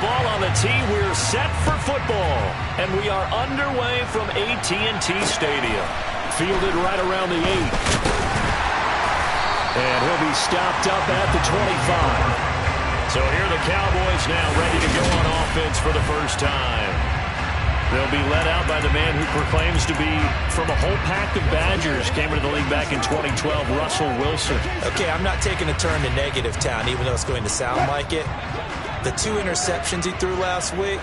ball on the tee. We're set for football. And we are underway from AT&T Stadium. Fielded right around the 8. And he'll be stopped up at the 25. So here are the Cowboys now ready to go on offense for the first time. They'll be led out by the man who proclaims to be from a whole pack of Badgers. Came into the league back in 2012, Russell Wilson. Okay, I'm not taking a turn to negative town, even though it's going to sound like it. The 2 interceptions he threw last week,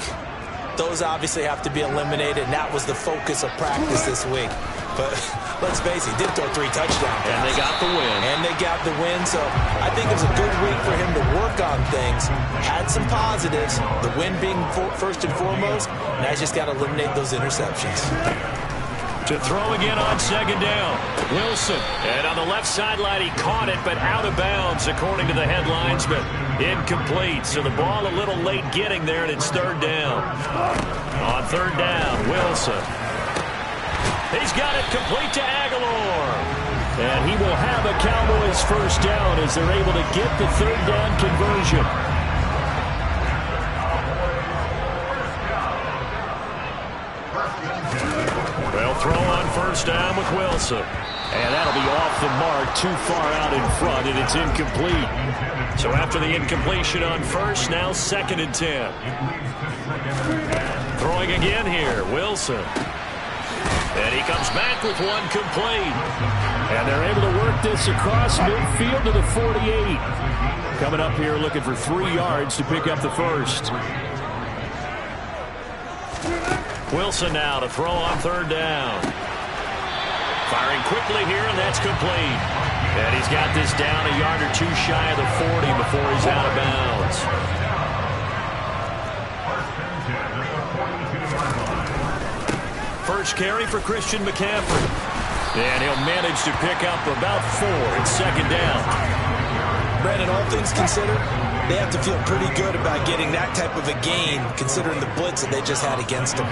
those obviously have to be eliminated, and that was the focus of practice this week. But let's face it, he did throw 3 touchdowns. And they got the win. And they got the win, so I think it was a good week for him to work on things. Had some positives, the win being first and foremost. Now he's just got to eliminate those interceptions. To throw again on second down, Wilson. And on the left sideline, he caught it, but out of bounds, according to the headlines, but incomplete. So the ball a little late getting there, and it's third down. On third down, Wilson. He's got it complete to Aguilar. And he will have a Cowboys first down as they're able to get the third down conversion. They'll throw on first down with Wilson. And that'll be off the mark, too far out in front, and it's incomplete. So after the incompletion on first, now 2nd and 10. Throwing again here, Wilson. And he comes back with one complete. And they're able to work this across midfield to the 48. Coming up here looking for 3 yards to pick up the first. Wilson now to throw on third down. Firing quickly here, and that's complete. And he's got this down a yard or 2 shy of the 40 before he's out of bounds. First carry for Christian McCaffrey. And he'll manage to pick up about 4. It's second down. Brandon, all things considered, they have to feel pretty good about getting that type of a gain, considering the blitz that they just had against them.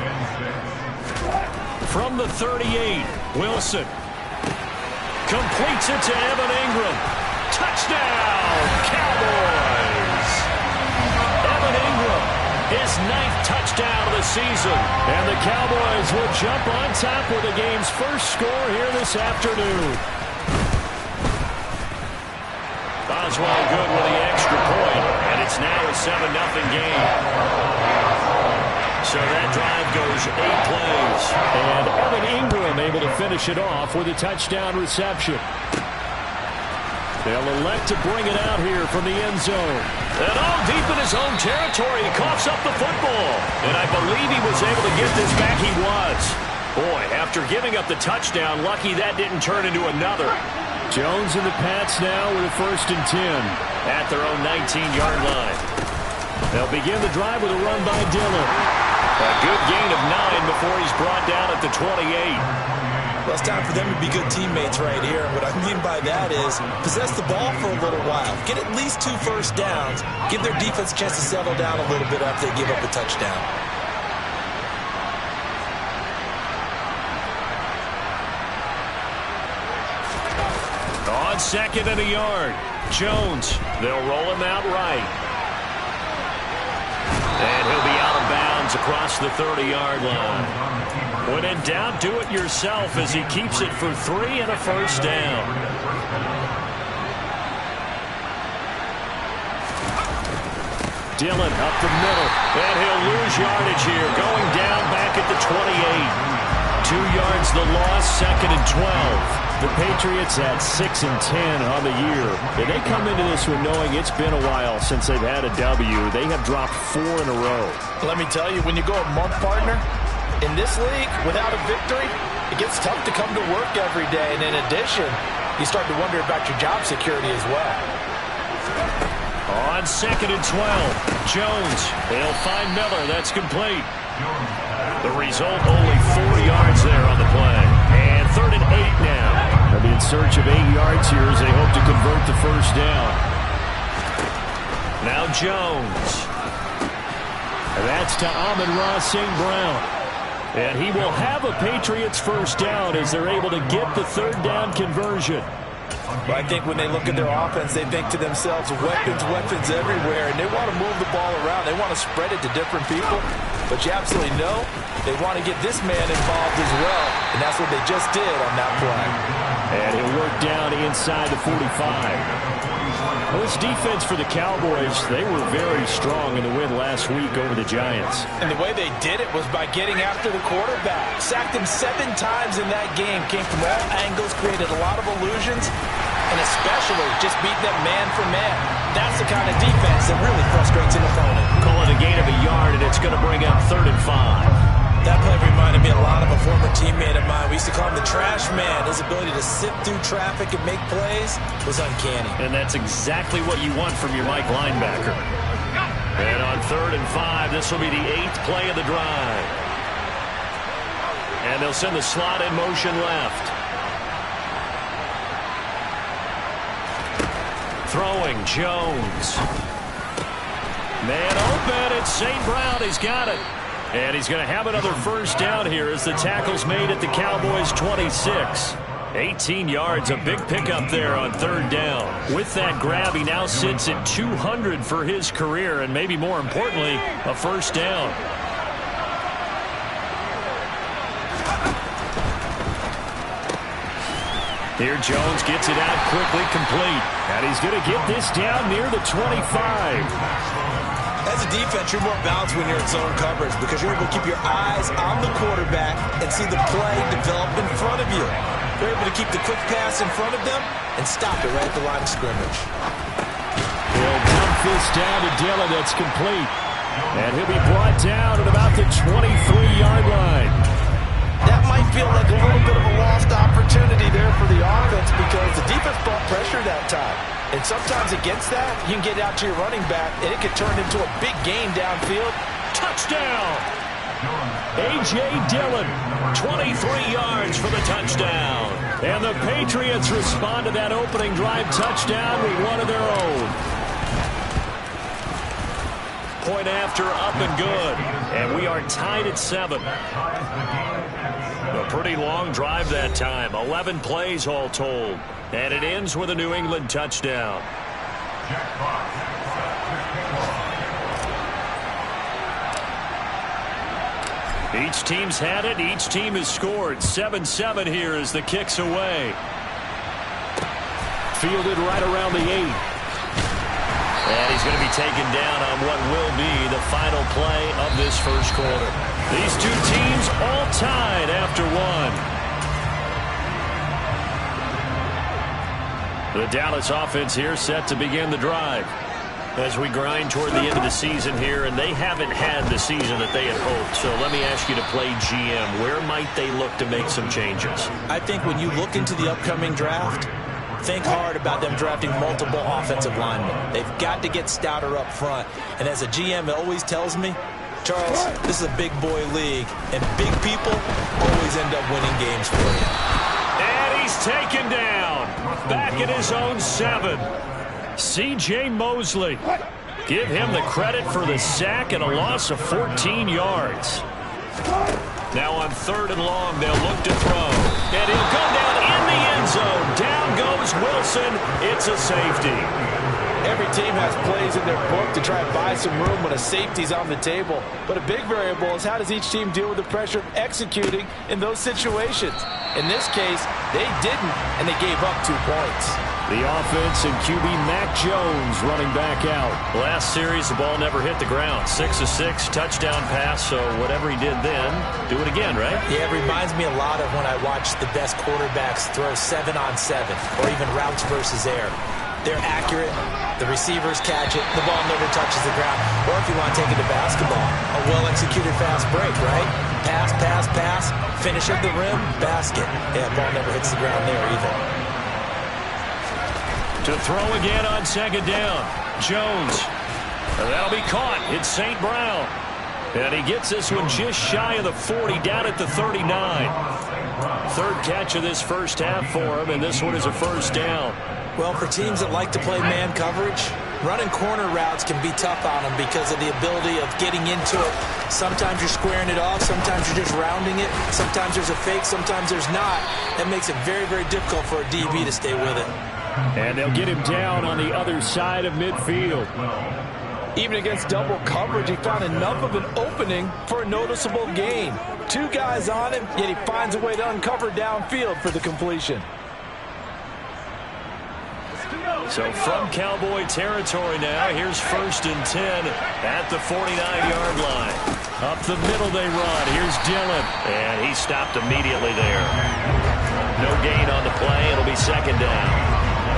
From the 38, Wilson completes it to Evan Ingram. Touchdown, Cowboys! Evan Ingram, his 9th touchdown of the season. And the Cowboys will jump on top with the game's first score here this afternoon. Oswald good with the extra point, and it's now a 7-0 game. So that drive goes 8 plays. And Evan Ingram able to finish it off with a touchdown reception. They'll elect to bring it out here from the end zone. And all deep in his own territory, he coughs up the football. And I believe he was able to get this back. He was. Boy, after giving up the touchdown, lucky that didn't turn into another. Jones and the Pats now with a 1st and 10 at their own 19-yard line. They'll begin the drive with a run by Dillon. A good gain of 9 before he's brought down at the 28. Well, it's time for them to be good teammates right here. What I mean by that is possess the ball for a little while. Get at least 2 first downs. Give their defense a chance to settle down a little bit after they give up a touchdown. On 2nd and a yard, Jones. They'll roll him out right. And he'll be out of bounds across the 30-yard line. When in doubt, do it yourself as he keeps it for 3 and a first down. Dillon up the middle, and he'll lose yardage here, going down back at the 28. 2 yards the loss, 2nd and 12. The Patriots at 6 and 10 on the year. And they come into this one knowing it's been a while since they've had a W. They have dropped 4 in a row. Let me tell you, when you go a month, partner, in this league, without a victory, it gets tough to come to work every day. And in addition, you start to wonder about your job security as well. On 2nd and 12, Jones. They'll find Miller. That's complete. The result, only 4 yards there on the play. And 3rd and 8 now. They'll be in search of 8 yards here as they hope to convert the first down. Now Jones. And that's to Amon-Ra St. Brown. And he will have a Patriots first down as they're able to get the 3rd down conversion. But I think when they look at their offense, they think to themselves, weapons, weapons everywhere, and they want to move the ball around. They want to spread it to different people. But you absolutely know they want to get this man involved as well, and that's what they just did on that play. And he'll work down inside the 45. Well, this defense for the Cowboys, they were very strong in the win last week over the Giants. And the way they did it was by getting after the quarterback. Sacked him 7 times in that game. Came from all angles, created a lot of illusions, and especially just beat them man for man. That's the kind of defense that really frustrates an opponent. Call it a gain of a yard, and it's going to bring up 3rd and 5. That play reminded me a lot of a former teammate of mine. We used to call him the trash man. His ability to sit through traffic and make plays was uncanny. And that's exactly what you want from your Mike linebacker. And on 3rd and 5, this will be the 8th play of the drive. And they'll send the slot in motion left. Throwing, Jones. Man open, it's St. Brown. He's got it. And he's going to have another first down here as the tackle's made at the Cowboys' 26. 18 yards, a big pickup there on 3rd down. With that grab, he now sits at 200 for his career, and maybe more importantly, a first down. Here Jones gets it out quickly, complete. And he's going to get this down near the 25. As a defense, you're more balanced when you're in zone coverage because you're able to keep your eyes on the quarterback and see the play develop in front of you. You're able to keep the quick pass in front of them and stop it right at the line of scrimmage. He'll dump this down to Dillon. That's complete. And he'll be brought down at about the 23-yard line. That might feel like a little bit of a lost opportunity there for the offense because the defense brought pressure that time. And sometimes against that, you can get out to your running back, and it could turn into a big game downfield. Touchdown! A.J. Dillon, 23 yards for the touchdown. And the Patriots respond to that opening drive touchdown with one of their own. Point after, up and good. And we are tied at 7. A pretty long drive that time. 11 plays all told. And it ends with a New England touchdown. Each team's had it. Each team has scored. 7-7 here as the kick's away. Fielded right around the 8. And he's going to be taken down on what will be the final play of this first quarter. These two teams all tied after 1. The Dallas offense here set to begin the drive as we grind toward the end of the season here, and they haven't had the season that they had hoped. So let me ask you to play GM. Where might they look to make some changes? I think when you look into the upcoming draft, think hard about them drafting multiple offensive linemen. They've got to get stouter up front. And as a GM, it always tells me, Charles, this is a big boy league, and big people always end up winning games for you. And he's taken down. Back in his own 7. C.J. Mosley. Give him the credit for the sack and a loss of 14 yards. Now on 3rd and long, they'll look to throw. And he'll go down in the end zone. Down goes Wilson. It's a safety. Every team has plays in their book to try and buy some room when a safety's on the table. But a big variable is how does each team deal with the pressure of executing in those situations. In this case, they didn't, and they gave up 2 points. The offense and QB Mac Jones running back out. Last series, the ball never hit the ground. 6 of 6, touchdown pass, so whatever he did then, do it again, right? Yeah, it reminds me a lot of when I watched the best quarterbacks throw 7-on-7 or even routes versus air. They're accurate. The receivers catch it. The ball never touches the ground. Or if you want to take it to basketball, a well-executed fast break, right? Pass, pass, pass. Finish at the rim, basket. Yeah, ball never hits the ground there either. To throw again on 2nd down. Jones. And that'll be caught. It's St. Brown. And he gets this one just shy of the 40, down at the 39. 3rd catch of this first half for him, and this one is a first down. Well, for teams that like to play man coverage, running corner routes can be tough on them because of the ability of getting into it. Sometimes you're squaring it off. Sometimes you're just rounding it. Sometimes there's a fake. Sometimes there's not. That makes it very, very difficult for a DB to stay with it. And they'll get him down on the other side of midfield. Even against double coverage, he found enough of an opening for a noticeable gain. 2 guys on him, yet he finds a way to uncover downfield for the completion. So from Cowboy territory now, here's 1st and 10 at the 49-yard line. Up the middle they run. Here's Dillon. And he stopped immediately there. No gain on the play. It'll be 2nd down.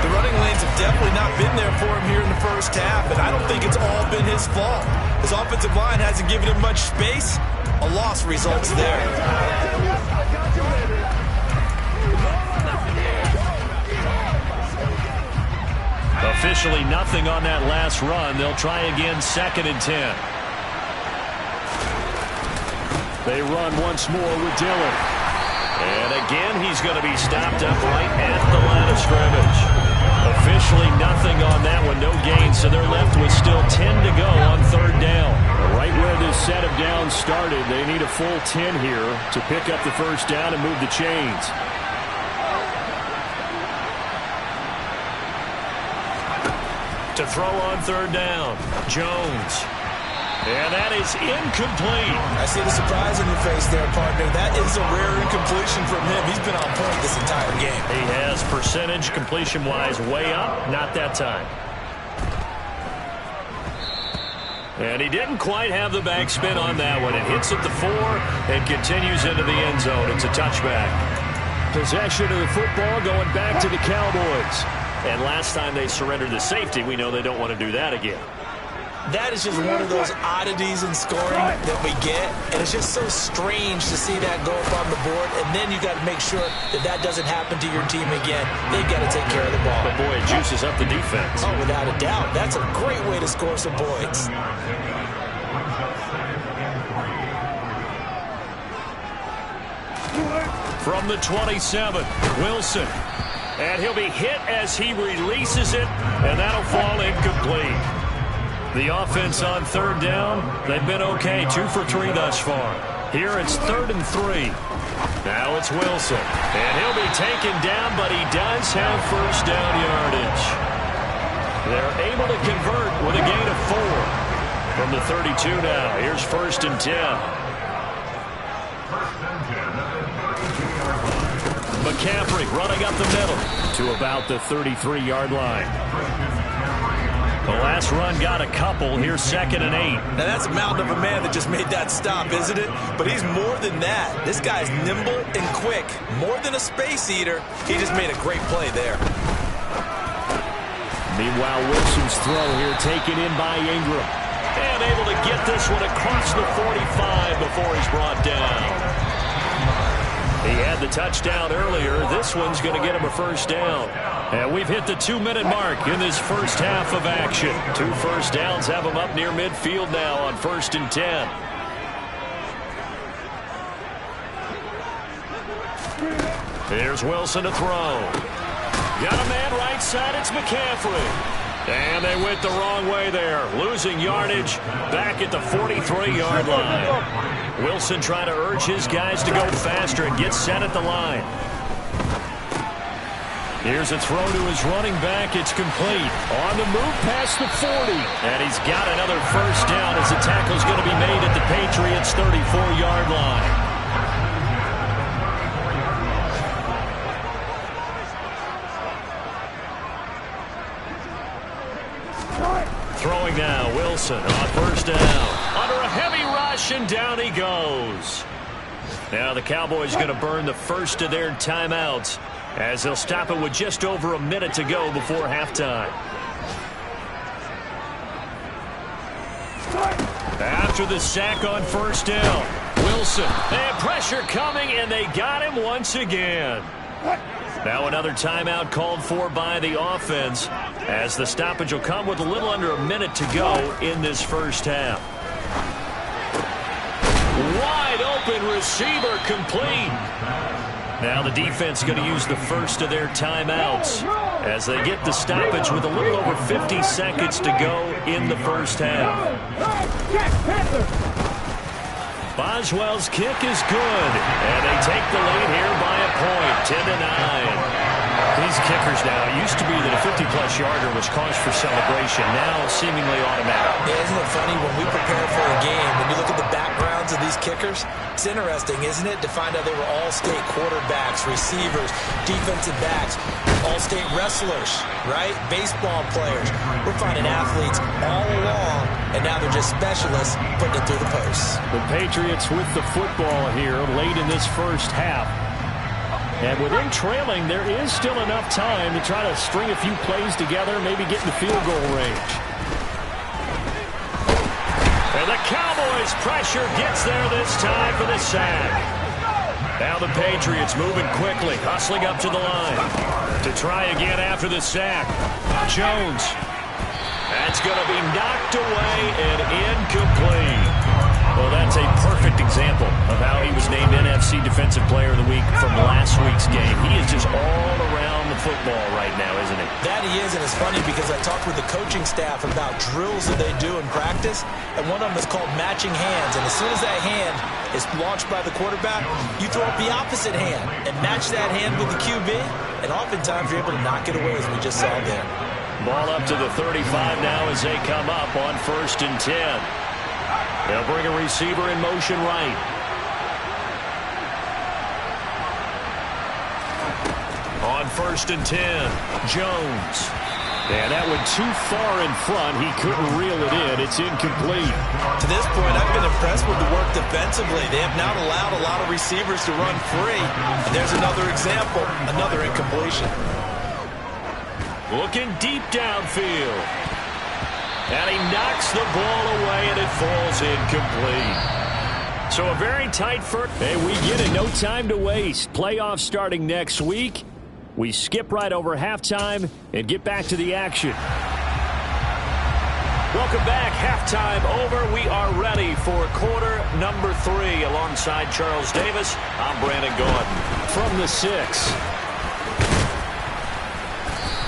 The running lanes have definitely not been there for him here in the first half, and I don't think it's all been his fault. His offensive line hasn't given him much space. A loss results there. Officially nothing on that last run. They'll try again 2nd and 10. They run once more with Dillon. And again, he's going to be stopped up right at the line of scrimmage. Officially nothing on that one, no gain, so they're left with still 10 to go on 3rd down. Right where this set of downs started, they need a full 10 here to pick up the 1st down and move the chains. To throw on 3rd down, Jones. And that is incomplete. I see the surprise in your face there, partner. That is a rare incompletion from him. He's been on point this entire game. He has percentage completion-wise way up. Not that time. And he didn't quite have the backspin on that one. It hits at the 4 and continues into the end zone. It's a touchback. Possession of the football going back to the Cowboys. And last time they surrendered the safety, we know they don't want to do that again. That is just one of those oddities in scoring that we get, and it's just so strange to see that go up on the board, and then you got to make sure that that doesn't happen to your team again. They've got to take care of the ball. But boy, it juices up the defense. Oh, without a doubt. That's a great way to score some points. From the 27, Wilson. And he'll be hit as he releases it, and that'll fall incomplete. The offense on 3rd down, they've been okay, 2 for 3 thus far. Here it's 3rd and 3. Now it's Wilson. And he'll be taken down, but he does have 1st down yardage. They're able to convert with a gain of 4. From the 32 now, here's 1st and 10. McCaffrey running up the middle to about the 33-yard line. The last run got a couple. Here's 2nd and 8. Now, that's a mountain of a man that just made that stop, isn't it? But he's more than that. This guy's nimble and quick. More than a space eater. He just made a great play there. Meanwhile, Wilson's throw here taken in by Ingram. And able to get this one across the 45 before he's brought down. He had the touchdown earlier. This one's going to get him a 1st down. And we've hit the 2-minute mark in this first half of action. 2 1st downs have him up near midfield now on 1st and 10. Here's Wilson to throw. Got a man right side. It's McCaffrey. And they went the wrong way there. Losing yardage back at the 43-yard line. Wilson trying to urge his guys to go faster and get set at the line. Here's a throw to his running back. It's complete. On the move past the 40. And he's got another 1st down as the tackle's going to be made at the Patriots' 34-yard line. Throwing now, Wilson on 1st down. Under a heavy rush, and down he goes. Now the Cowboys going to burn the first of their timeouts as they'll stop it with just over a minute to go before halftime. After the sack on 1st down, Wilson. And pressure coming, and they got him once again. Now another timeout called for by the offense as the stoppage will come with a little under a minute to go in this first half. Wide open receiver complete. Now the defense going to use the first of their timeouts as they get the stoppage with a little over 50 seconds to go in the first half. Boswell's kick is good, and they take the lead here by a point, 10-9. These kickers now, it used to be that a 50-plus yarder was cause for celebration. Now, seemingly automatic. Yeah, isn't it funny when we prepare for a game, when you look at the backgrounds of these kickers, it's interesting, isn't it, to find out they were all-state quarterbacks, receivers, defensive backs, all-state wrestlers, right? Baseball players. We're finding athletes all along, and now they're just specialists putting it through the posts. The Patriots with the football here late in this first half. And with them trailing, there is still enough time to try to string a few plays together, maybe get in the field goal range. And the Cowboys' pressure gets there this time for the sack. Now the Patriots moving quickly, hustling up to the line. To try again after the sack. Jones. That's going to be knocked away and incomplete. Well, that's a perfect example of how he was named NFC Defensive Player of the Week from last week's game. He is just all around the football right now, isn't he? That he is, and it's funny because I talked with the coaching staff about drills that they do in practice, and one of them is called matching hands. And as soon as that hand is launched by the quarterback, you throw up the opposite hand and match that hand with the QB, and oftentimes you're able to knock it away, as we just saw there. Ball up to the 35 now as they come up on 1st and 10. They'll bring a receiver in motion right. On 1st and 10, Jones. And that went too far in front. He couldn't reel it in. It's incomplete. To this point, I've been impressed with the work defensively. They have not allowed a lot of receivers to run free. And there's another example, another incompletion. Looking deep downfield. And he knocks the ball away, and it falls incomplete. So a very tight first. Hey, we get it. No time to waste. Playoffs starting next week. We skip right over halftime and get back to the action. Welcome back. Halftime over. We are ready for quarter number 3. Alongside Charles Davis, I'm Brandon Gordon. From the 6.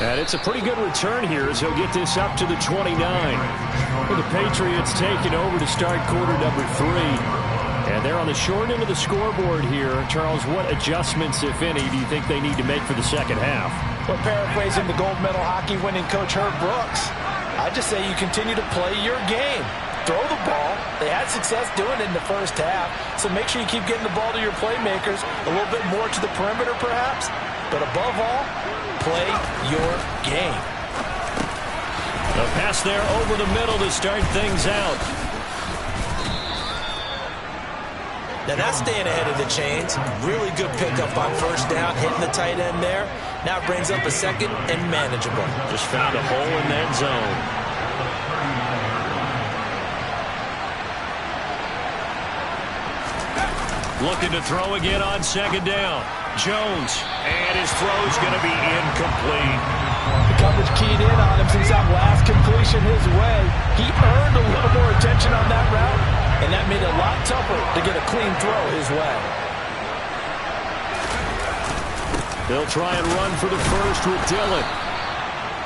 And it's a pretty good return here as he'll get this up to the 29. Well, the Patriots taking over to start quarter number 3. And they're on the short end of the scoreboard here. Charles, what adjustments, if any, do you think they need to make for the second half? Well, paraphrasing the gold medal hockey winning coach Herb Brooks, I just say you continue to play your game. Throw the ball. They had success doing it in the first half, so make sure you keep getting the ball to your playmakers, a little bit more to the perimeter perhaps, but above all, play your game. A pass there over the middle to start things out. Now that's staying ahead of the chains. Really good pickup on first down, hitting the tight end there. Now it brings up a second and manageable. Just found a hole in that zone. Looking to throw again on second down. Jones, and his throw's going to be incomplete. The coverage keyed in on him since that last completion his way. He earned a little more attention on that route, and that made it a lot tougher to get a clean throw his way. They'll try and run for the first with Dillon.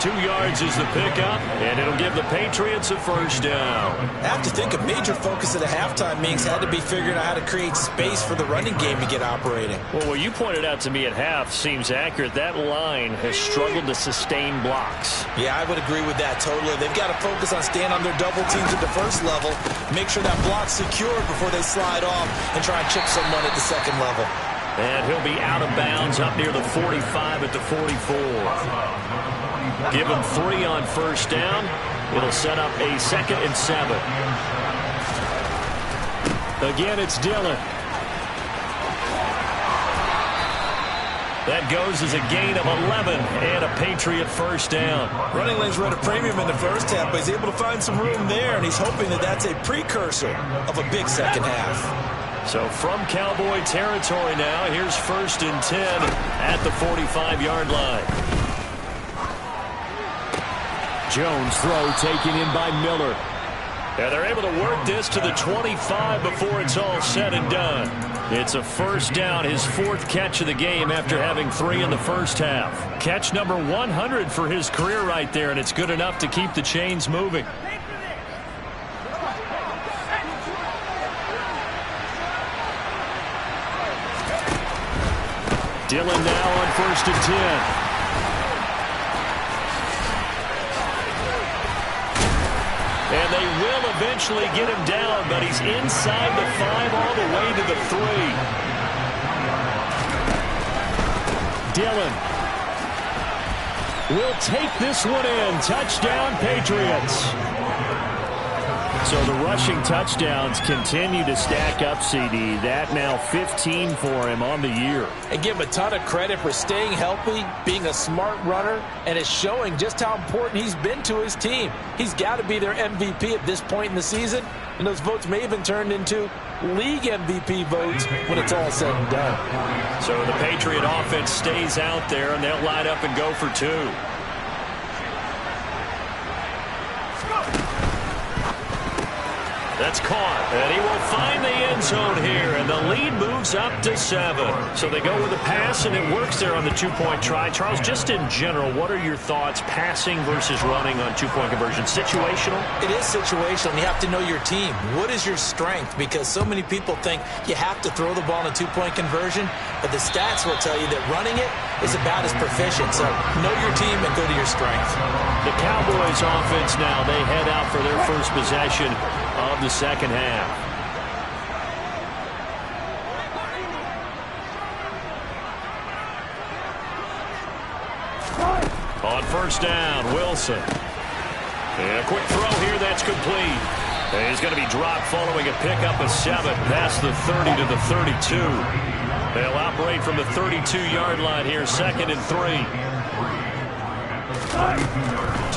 2 yards is the pickup, and it'll give the Patriots a first down. I have to think a major focus of the halftime meetings had to be figuring out how to create space for the running game to get operating. Well, what you pointed out to me at half seems accurate. That line has struggled to sustain blocks. Yeah, I would agree with that totally. They've got to focus on staying on their double teams at the first level, make sure that block's secured before they slide off and try and chip someone at the second level. And he'll be out of bounds up near the 45 at the 44. Give him 3 on first down. It'll set up a 2nd and 7. Again, it's Dillon. That goes as a gain of 11 and a Patriot first down. Running lanes were at a premium in the first half, but he's able to find some room there, and he's hoping that that's a precursor of a big second half. So from Cowboy territory now, here's 1st and 10 at the 45-yard line. Jones throw taken in by Miller. And they're able to work this to the 25 before it's all said and done. It's a first down, his 4th catch of the game after having 3 in the first half. Catch number 100 for his career right there, and it's good enough to keep the chains moving. Dillon now on 1st and 10. And they will eventually get him down, but he's inside the 5 all the way to the 3. Dillon will take this one in. Touchdown, Patriots. So the rushing touchdowns continue to stack up, CD. That now 15 for him on the year. And give him a ton of credit for staying healthy, being a smart runner, and it's showing just how important he's been to his team. He's got to be their MVP at this point in the season, and those votes may even turn into league MVP votes when it's all said and done. So the Patriot offense stays out there, and they'll line up and go for 2. That's caught, and he will find the end zone here, and the lead moves up to 7. So they go with a pass, and it works there on the 2-point try. Charles, just in general, what are your thoughts passing versus running on 2-point conversion? Situational? It is situational. You have to know your team. What is your strength? Because so many people think you have to throw the ball in a 2-point conversion, but the stats will tell you that running it is about as proficient. So know your team and go to your strength. The Cowboys offense now, they head out for their first possession of the second half. On first down, Wilson. And a quick throw here, that's complete. And he's going to be dropped following a pickup of 7 past the 30 to the 32. They'll operate from the 32-yard line here, 2nd and 3.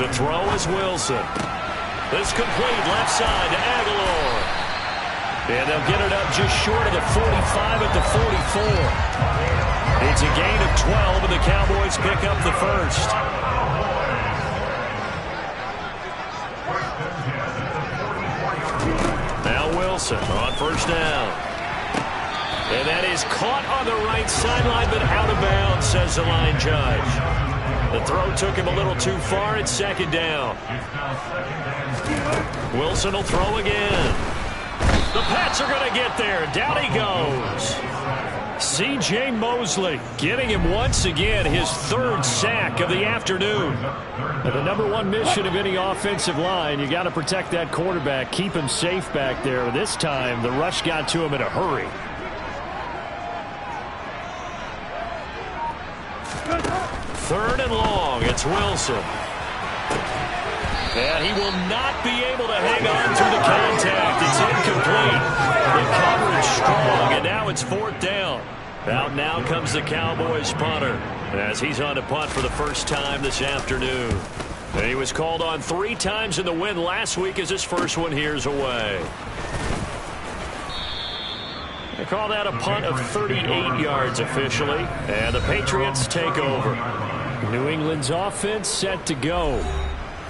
To throw is Wilson. This complete left side to Aguilar. And they'll get it up just short of the 45 at the 44. It's a gain of 12, and the Cowboys pick up the first. Now Wilson on first down. And that is caught on the right sideline, but out of bounds, says the line judge. The throw took him a little too far. It's 2nd down. Wilson will throw again. The Pats are going to get there. Down he goes. C.J. Mosley getting him once again his 3rd sack of the afternoon. And the #1 mission of any offensive line, you got to protect that quarterback, keep him safe back there. This time, the rush got to him in a hurry. Third and long, it's Wilson. And he will not be able to hang on through the contact. It's incomplete. The coverage strong, and now it's 4th down. Out now comes the Cowboys punter as he's on to punt for the first time this afternoon. And he was called on 3 times in the win last week as his first one here's away. They call that a punt of 38 yards officially, and the Patriots take over. New England's offense set to go.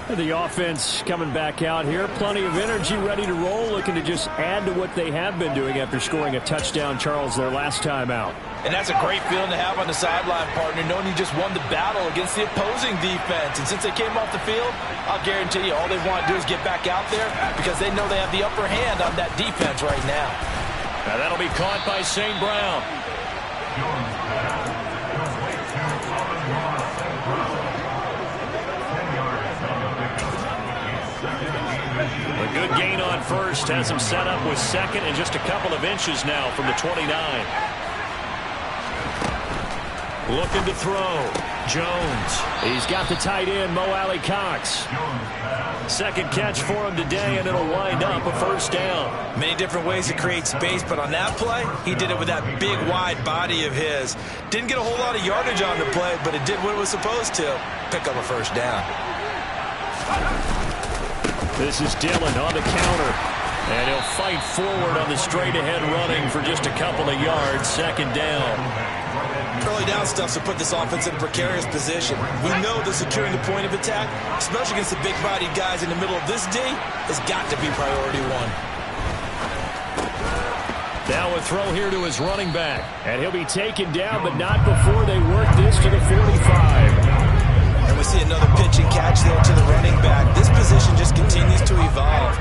The offense coming back out here. Plenty of energy, ready to roll, looking to just add to what they have been doing after scoring a touchdown, Charles, their last time out. And that's a great feeling to have on the sideline, partner, knowing you just won the battle against the opposing defense. And since they came off the field, I'll guarantee you all they want to do is get back out there because they know they have the upper hand on that defense right now. Now that'll be caught by St. Brown. A good gain on first has him set up with 2nd and just a couple of inches now from the 29. Looking to throw. Jones. He's got the tight end, Mo Alley Cox. 2nd catch for him today, and it'll wind up a first down. Many different ways to create space, but on that play, he did it with that big, wide body of his. Didn't get a whole lot of yardage on the play, but it did what it was supposed to. Pick up a first down. This is Dillon on the counter. And he'll fight forward on the straight-ahead running for just a couple of yards. 2nd down. Early down stuff to put this offense in a precarious position. We know that securing the point of attack, especially against the big-bodied guys in the middle of this D, has got to be priority 1. Now a throw here to his running back. And he'll be taken down, but not before they work this to the 45. And we see another pitch and catch there to the running back. This position just continues to evolve.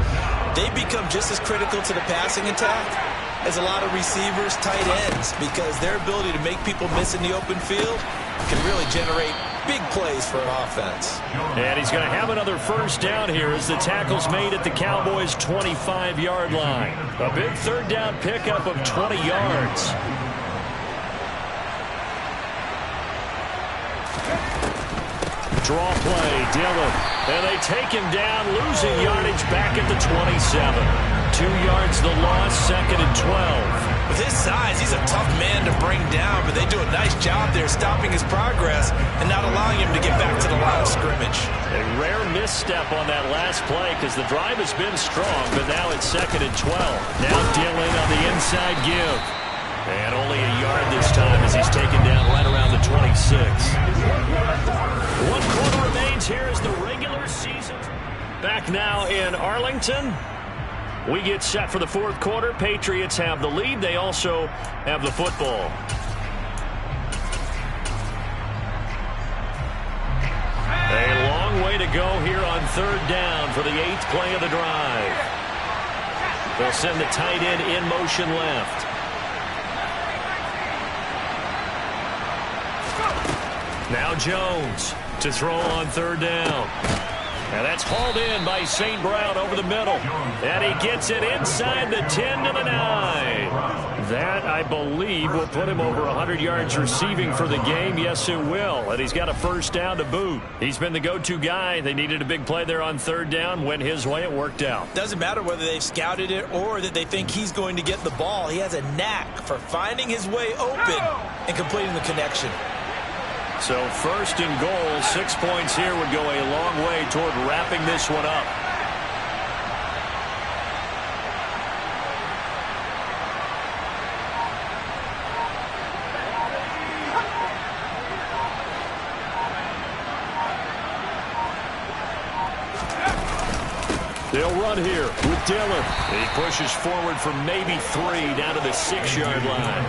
They become just as critical to the passing attack as a lot of receivers, tight ends, because their ability to make people miss in the open field can really generate big plays for an offense. And he's going to have another first down here as the tackle's made at the Cowboys' 25-yard line. A big third down pickup of 20 yards. Draw play, Dillon. And they take him down, losing yardage back at the 27. 2 yards the loss, 2nd and 12. With his size, he's a tough man to bring down, but they do a nice job there stopping his progress and not allowing him to get back to the line of scrimmage. A rare misstep on that last play because the drive has been strong, but now it's 2nd and 12. Now Dillon on the inside give. And only a yard this time as he's taken down right around the 26. 1 quarter remains here as the regular season. Back now in Arlington. We get set for the 4th quarter. Patriots have the lead. They also have the football. A long way to go here on 3rd down for the 8th play of the drive. They'll send the tight end in motion left. Now Jones to throw on 3rd down. And that's hauled in by St. Brown over the middle. And he gets it inside the 10 to the 9. That, I believe, will put him over 100 yards receiving for the game. Yes, it will. And he's got a first down to boot. He's been the go-to guy. They needed a big play there on 3rd down. Went his way. It worked out. Doesn't matter whether they've scouted it or that they think he's going to get the ball. He has a knack for finding his way open and completing the connection. So 1st and goal, 6 points here would go a long way toward wrapping this one up. They'll run here with Dillon. He pushes forward from maybe 3 down to the 6-yard line.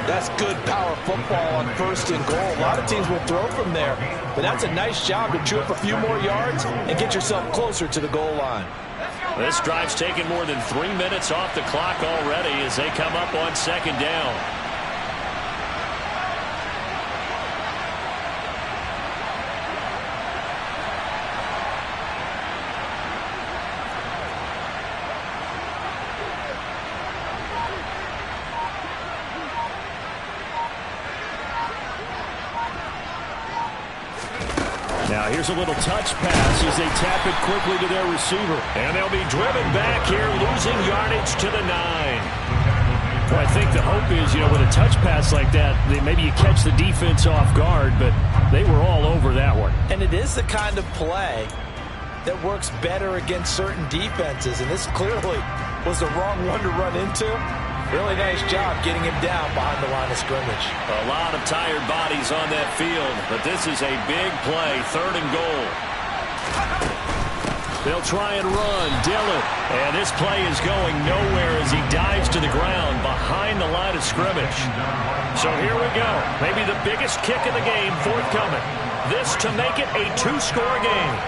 That's good power football on 1st and goal. A lot of teams will throw from there, but that's a nice job to chew up a few more yards and get yourself closer to the goal line. This drive's taken more than 3 minutes off the clock already as they come up on 2nd down. Now here's a little touch pass as they tap it quickly to their receiver. And they'll be driven back here, losing yardage to the 9. Well, I think the hope is, with a touch pass like that, maybe you catch the defense off guard, but they were all over that one. And it is the kind of play that works better against certain defenses, and this clearly was the wrong one to run into. Really nice job getting him down behind the line of scrimmage. A lot of tired bodies on that field, but this is a big play, 3rd and goal. They'll try and run, Dillon. And this play is going nowhere as he dives to the ground behind the line of scrimmage. So here we go. Maybe the biggest kick of the game forthcoming. This to make it a 2-score game.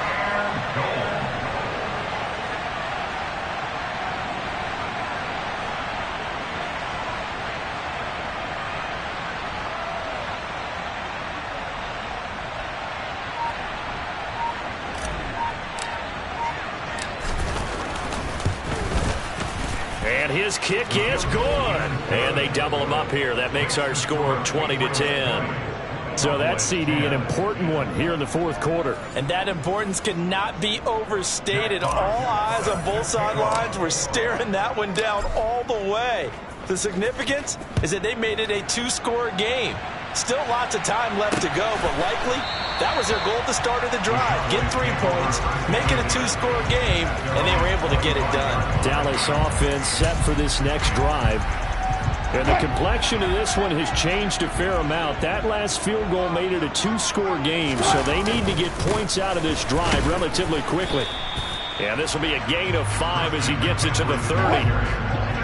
And his kick is good. And they double him up here. That makes our score 20-10. So that's, CD, an important one here in the 4th quarter. And that importance cannot be overstated. All eyes on both sidelines were staring that one down all the way. The significance is that they made it a 2-score game. Still lots of time left to go, but likely that was their goal at the start of the drive. Get 3 points, make it a 2-score game, and they were able to get it done. Dallas offense set for this next drive. And the complexion of this one has changed a fair amount. That last field goal made it a 2-score game, so they need to get points out of this drive relatively quickly. And this will be a gain of 5 as he gets it to the 30.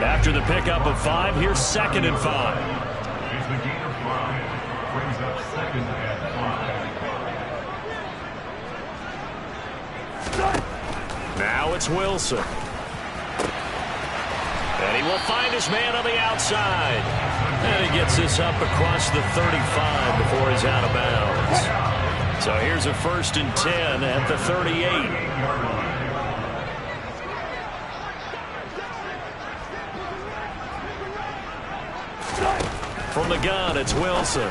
After the pickup of 5, here's 2nd and 5. Now it's Wilson. And he will find his man on the outside. And he gets this up across the 35 before he's out of bounds. So here's a 1st and 10 at the 38. From the gun, it's Wilson.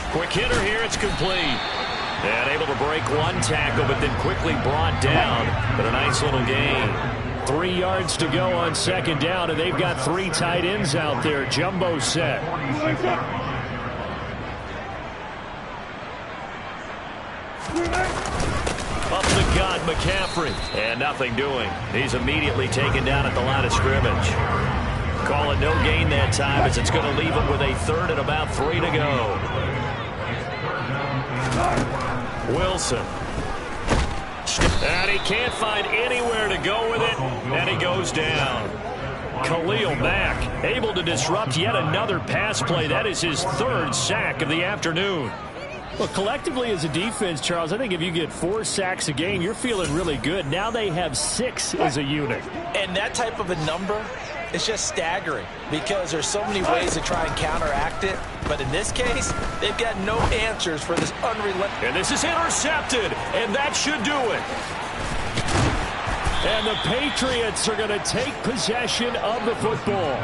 Quick hitter here, it's complete. And able to break one tackle, but then quickly brought down. But a nice little gain. 3 yards to go on 2nd down, and they've got 3 tight ends out there. Jumbo set. Up the gut, McCaffrey. And nothing doing. He's immediately taken down at the line of scrimmage. Call it no gain that time as it's going to leave him with a 3rd and about 3 to go. Wilson. And he can't find anywhere to go with it, and he goes down. Khalil Mack able to disrupt yet another pass play. That is his 3rd sack of the afternoon. Well, collectively as a defense, Charles, I think if you get 4 sacks a game, you're feeling really good. Now they have 6 as a unit. And that type of a number is just staggering because there's so many ways to try and counteract it. But in this case, they've got no answers for this unrelenting. And this is intercepted, and that should do it. And the Patriots are going to take possession of the football.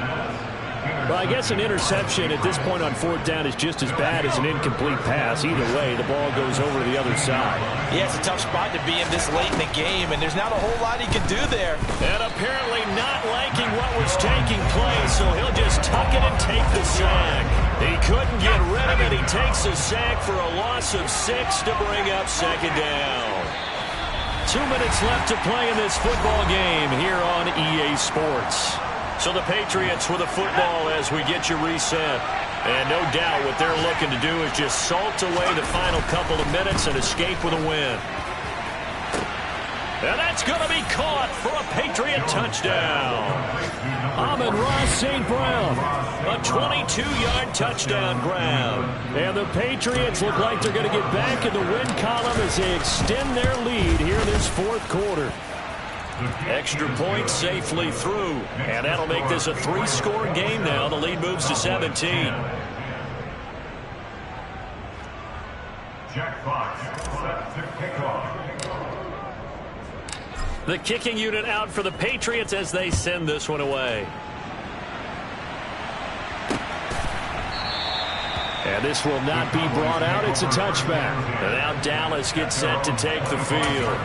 Well, I guess an interception at this point on 4th down is just as bad as an incomplete pass. Either way, the ball goes over to the other side. Yeah, it's a tough spot to be in this late in the game, and there's not a whole lot he can do there. And apparently not liking what was taking place, so he'll just tuck it and take the sack. He couldn't get rid of it. He takes the sack for a loss of 6 to bring up 2nd down. 2 minutes left to play in this football game here on EA Sports. So the Patriots with a football as we get you reset. And no doubt what they're looking to do is just salt away the final couple of minutes and escape with a win. And that's going to be caught for a Patriot touchdown. Amon-Ra St. Brown. A 22-yard touchdown grab. And the Patriots look like they're going to get back in the win column as they extend their lead here in this 4th quarter. Extra point safely through. And that'll make this a 3-score game now. The lead moves to 17. Jack Fox set to kick off. The kicking unit out for the Patriots as they send this one away. And this will not be brought out. It's a touchback. And now Dallas gets set to take the field.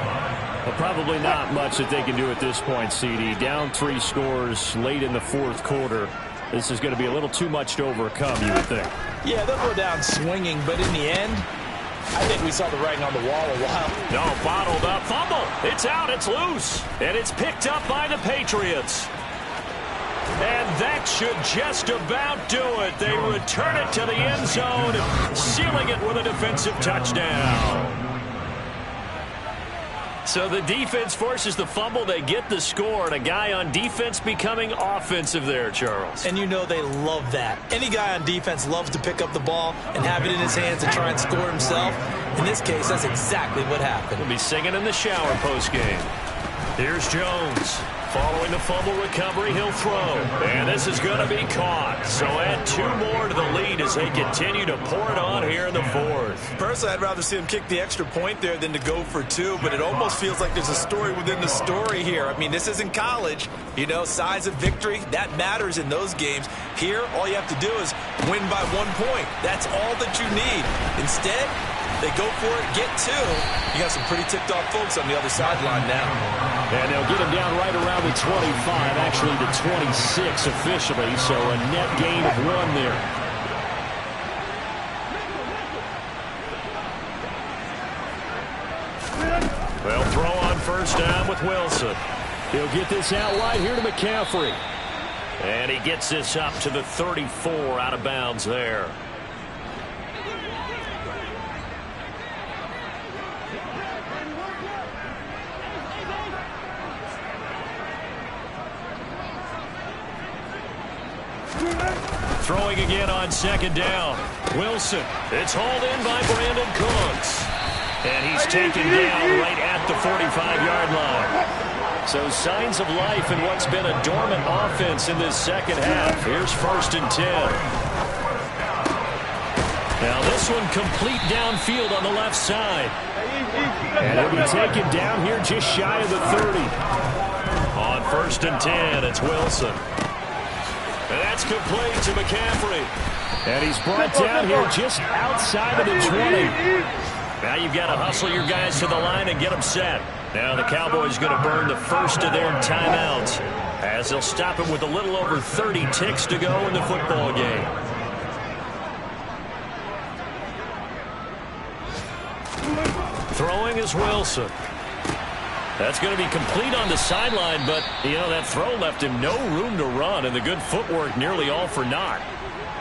Well, probably not much that they can do at this point, CD. Down 3 scores late in the 4th quarter. This is going to be a little too much to overcome, you would think. Yeah, they'll go down swinging, but in the end, I think we saw the writing on the wall a while. No, bottled up. Fumble. It's out. It's loose. And it's picked up by the Patriots. And that should just about do it. They return it to the end zone, sealing it with a defensive touchdown. So the defense forces the fumble. They get the score, and a guy on defense becoming offensive there, Charles. And you know they love that. Any guy on defense loves to pick up the ball and have it in his hands and try and score himself. In this case, that's exactly what happened. He'll be singing in the shower post-game. Here's Jones. Following the fumble recovery, he'll throw. And this is going to be caught. So add 2 more to the lead as they continue to pour it on here in the 4th. Personally, I'd rather see him kick the extra point there than to go for 2, but it almost feels like there's a story within the story here. I mean, this isn't college. You know, size of victory, that matters in those games. Here, all you have to do is win by 1 point. That's all that you need. Instead, they go for it, get 2. You got some pretty tipped-off folks on the other sideline now. And they'll get him down right around the 25, actually the 26 officially, so a net gain of 1 there. They'll throw on 1st down with Wilson. He'll get this out wide here to McCaffrey. And he gets this up to the 34 out of bounds there. Throwing again on 2nd down. Wilson. It's hauled in by Brandon Cooks. And he's taken down right at the 45-yard line. So signs of life in what's been a dormant offense in this 2nd half. Here's 1st and 10. Now this one complete downfield on the left side. And he'll be taken down here just shy of the 30. On 1st and 10, it's Wilson. And that's complete to McCaffrey. And he's brought down here just outside of the 20. Now you've got to hustle your guys to the line and get them set. Now the Cowboys going to burn the first of their timeouts as they'll stop it with a little over 30 ticks to go in the football game. Throwing is Wilson. That's going to be complete on the sideline, but, that throw left him no room to run, and the good footwork nearly all for naught.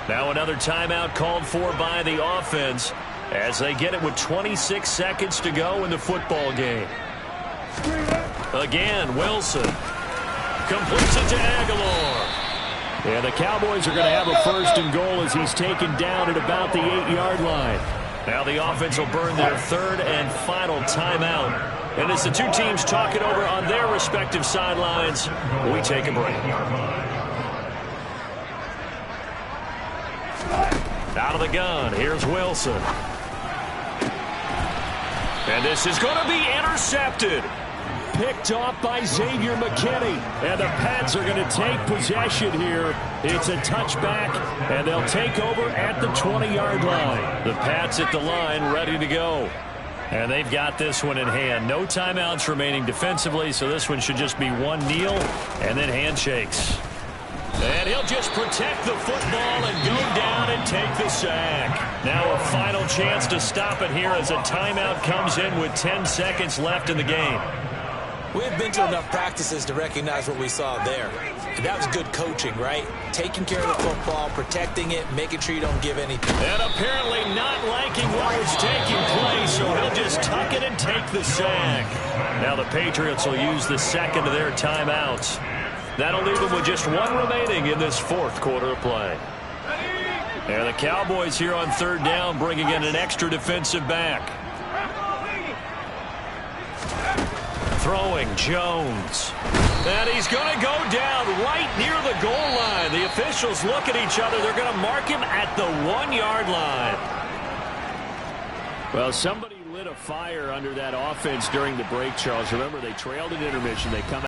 Now another timeout called for by the offense as they get it with 26 seconds to go in the football game. Again, Wilson completes it to Aguilar. Yeah, the Cowboys are going to have a 1st and goal as he's taken down at about the 8-yard line. Now the offense will burn their 3rd and final timeout. And as the two teams talk it over on their respective sidelines, we take a break. Out of the gun, here's Wilson. And this is going to be intercepted. Picked off by Xavier McKinney. And the Pats are going to take possession here. It's a touchback, and they'll take over at the 20-yard line. The Pats at the line, ready to go. And they've got this one in hand. No timeouts remaining defensively, so this one should just be one kneel and then handshakes. And he'll just protect the football and go down and take the sack. Now a final chance to stop it here as a timeout comes in with 10 seconds left in the game. We've been to enough practices to recognize what we saw there. And that was good coaching, right? Taking care of the football, protecting it, making sure you don't give anything. And apparently not liking what was taking place, so he'll just tuck it and take the sack. Now the Patriots will use the second of their timeouts. That'll leave them with just one remaining in this 4th quarter of play. And the Cowboys here on 3rd down bringing in an extra defensive back. Throwing Jones. And he's going to go down right near the goal line. The officials look at each other. They're going to mark him at the 1-yard line. Well, somebody lit a fire under that offense during the break, Charles. Remember, they trailed at intermission. They come